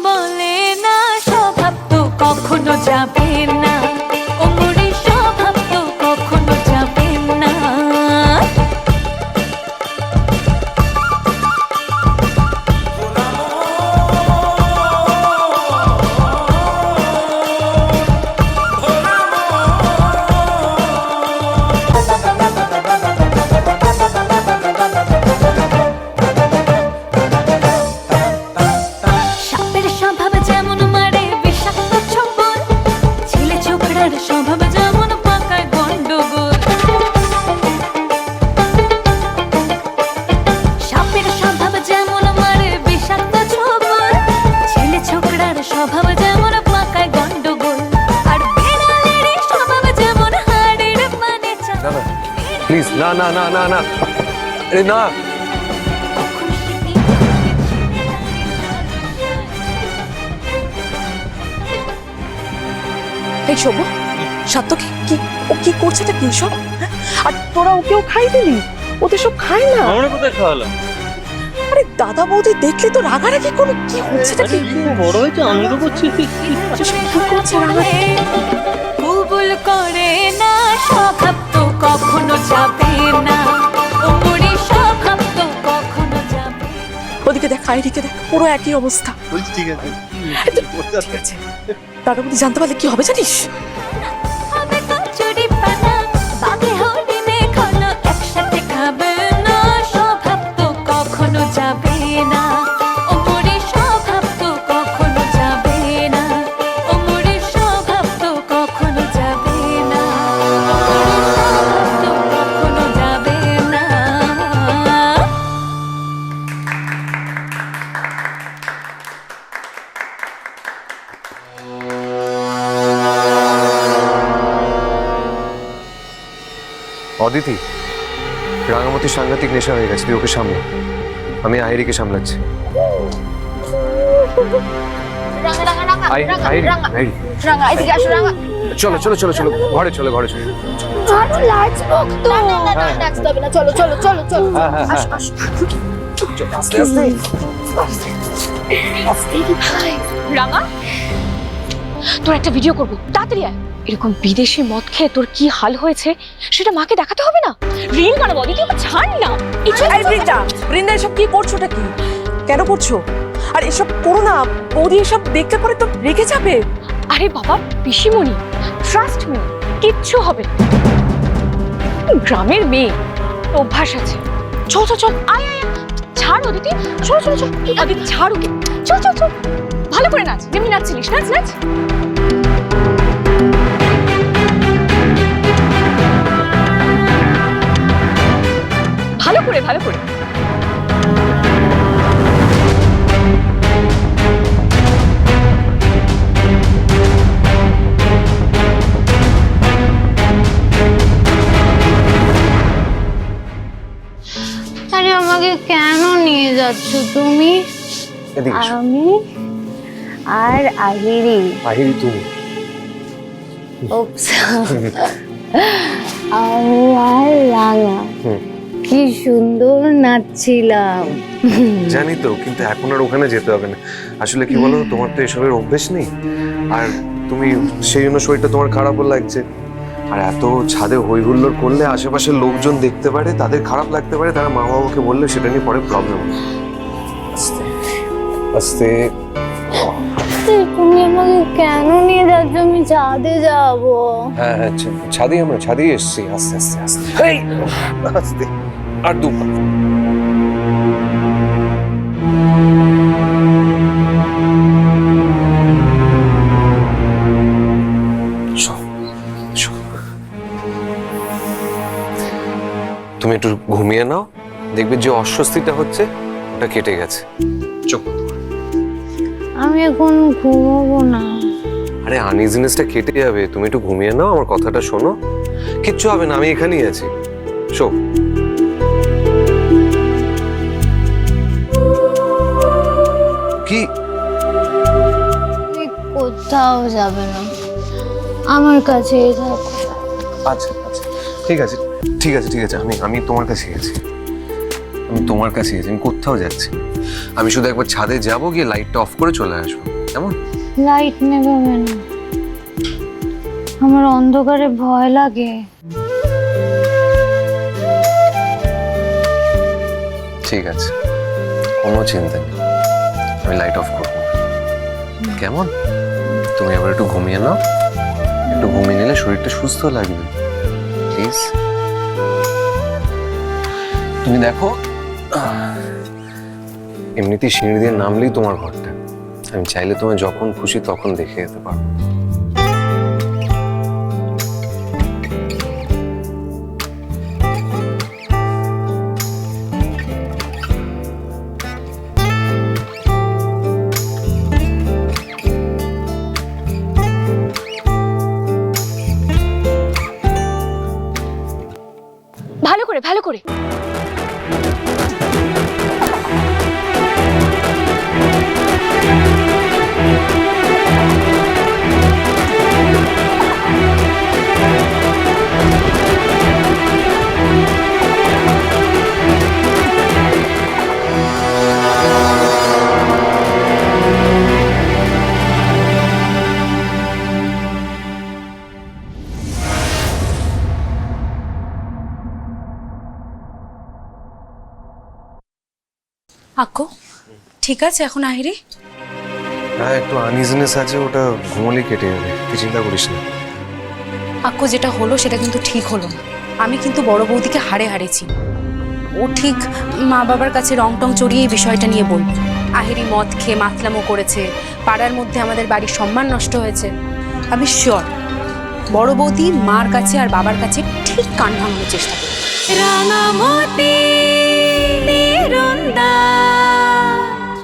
বলে না, স্বভাব তো কখনো যাবে না, অমরি স্বভাব তো কখনো যাবে না। স্বভাব যেমন পাকায় গন্ডগোল, সাপের স্বভাব যেমন মারে বিষাক্ত ছোবল, ছেলে ছোকরার স্বভাব যেমন পাকায় গন্ডগোল, আর বিড়ালের স্বভাব যেমন হাড়ের মানে চাল। প্লিজ না না না না না, আরে না। এই শোভ, সত্য কি ও কি করছে তা কি সব? আর তোরা ওকেও খাই দিলি? ওদের সব খায় না। আমরা কোথায় খাওয়ালাম? আরে দাদা বৌদি দেখলে তো রাগারাগি করবে। কি হচ্ছে তা কি? বড় হয়েছে আনন্দ করছি। কি করছে রাগারাগি? কবুল করে না, স্বভাব তো কখনো যাবে না, অমরি স্বভাব তো কখনো যাবে। ওদিকে দেখ, আইরিকে দেখ, পুরো একই অবস্থা। বলছি ঠিক আছে ঠিক আছে, দাদা বৌদি জানতে পারলে কি হবে জানিস? হবে কচুরি পানা, বাঘে হরিণে খনো একসাথে খাবে না, স্বভাব তো কখনো যাবে না, অমরি স্বভাব তো কখনো যাবে না, অমরি স্বভাব তো কখনো যাবে না, অমরি স্বভাব তো কখনো যাবে না। অদিতি, রাঙামতির সাংঘাতিক নেশা হয়ে গেছে, তুই ওকে সামলা, আমি আইরিকে সামলাচ্ছি। চলো চলো চলো চলো, ঘরে চলো ঘরে চলো। রাঙা, তোর একটা ভিডিও করবো, তাড়াতাড়ি আয়। এরকম বিদেশি মদ খেয়ে তোর কি হাল হয়েছে সেটা মাকে দেখাতে হবে না? রিল বানাবো, দিদি ওকে ছাড় না। এই বৃন্দা এসব কি করছোটা কি? কেন করছো? আর এসব করো না বৌদি, এসব দেখতে পরে তো রেগে যাবে। আরে বাবা পিসিমণি, ট্রাস্ট মি, কিচ্ছু হবে না। গ্রামের মেয়ে, অভ্যাস আছে। চল চল চল, আয় আয়, ছাড় অদিতি, চল চল চল, অদিতি ছাড় ওকে, চল চল চল, ভালো করে নাচ, যেমনি নাচছিলিস, নাচ নাচ। ভালো করে ভালো করে। আরে আমাকে কেন নিয়ে যাচ্ছ তুমি? আমি আর আহিরি। আহিরি তুমি? আমি আর রাঙা কি সুন্দর নাচছিলাম। জানি তো, কিন্তু এখন আর ওখানে যেতে হবে না। আসলে কি বলো, তোমার তো এসবের অভ্যেস নেই, আর তুমি সেই জন্য শরীরটা তোমার খারাপও লাগছে। আর এত ছাদে হই হুল্লোড় করলে আশেপাশের লোকজন দেখতে পারে, তাদের খারাপ লাগতে পারে, তারা মা বাবাকে বললে সেটা নিয়ে পরে প্রবলেম হবে। আস্তে আস্তে। তুমি আমাকে কেন নিয়ে যাচ্ছ? আমি ছাদে যাবো। হ্যাঁ হ্যাঁ, আমরা ছাদে এসছি। আস্তে আস্তে আস্তে আস্তে, আর দু পা। তুমি একটু ঘুমিয়ে নাও, দেখবে যে অস্বস্তিটা হচ্ছে ওটা কেটে গেছে। চোখ বন্ধ করো। আমি এখন ঘুমাবো না। আরে আনইজিনেসটা কেটে যাবে, তুমি একটু ঘুমিয়ে নাও, আমার কথাটা শোনো, কিচ্ছু হবে না, আমি এখানেই আছি। শো। কি? কোথাও যাবে না, আমার কাছেই থাকো। আচ্ছা আচ্ছা, ঠিক আছে ঠিক আছে ঠিক আছে, আমি তোমার কাছেই আছি, আমি তোমার কাছেই আছি, আমি কোথাও যাচ্ছি। আমি শুধু একবার ছাদে যাবো, গিয়ে লাইটটা অফ করে চলে আসবো। কেমন? লাইট নেবে না, আমার অন্ধকারে ভয় লাগে। ঠিক আছে, কোনো চিন্তা নেই, আমি লাইট অফ করবো। কেমন? তুমি এবার একটু ঘুমিয়ে নাও, একটু ঘুমিয়ে নিলে শরীরটা সুস্থ লাগবে। প্লিজ তুমি দেখো, এমনিতেই সিঁড়ি দিয়ে নামলেই তোমার ঘরটা, আমি চাইলে তোমায় যখন খুশি তখন দেখে যেতে পারবো। ভালো করে ভালো করে। আক্কু ঠিক আছে এখন আহিরি? হ্যাঁ, একটু আনইজিনেস আছে, ওটা ঘুমোলেই কেটে যাবে, তুই চিন্তা করিস না। আক্কু যেটা হলো সেটা কিন্তু ঠিক হলো না। আমি কিন্তু বড় বৌদিকে হারেছি। ও ঠিক মা বাবার কাছে রং টং চড়িয়ে এই বিষয়টা নিয়ে বলবে আহিরি মদ খেয়ে মাতলামো করেছে, পাড়ার মধ্যে আমাদের বাড়ির সম্মান নষ্ট হয়েছে। আমি শিওর বড় বৌদি মার কাছে আর বাবার কাছে ঠিক কান ভাঙানোর চেষ্টা করবে। রাঙামতি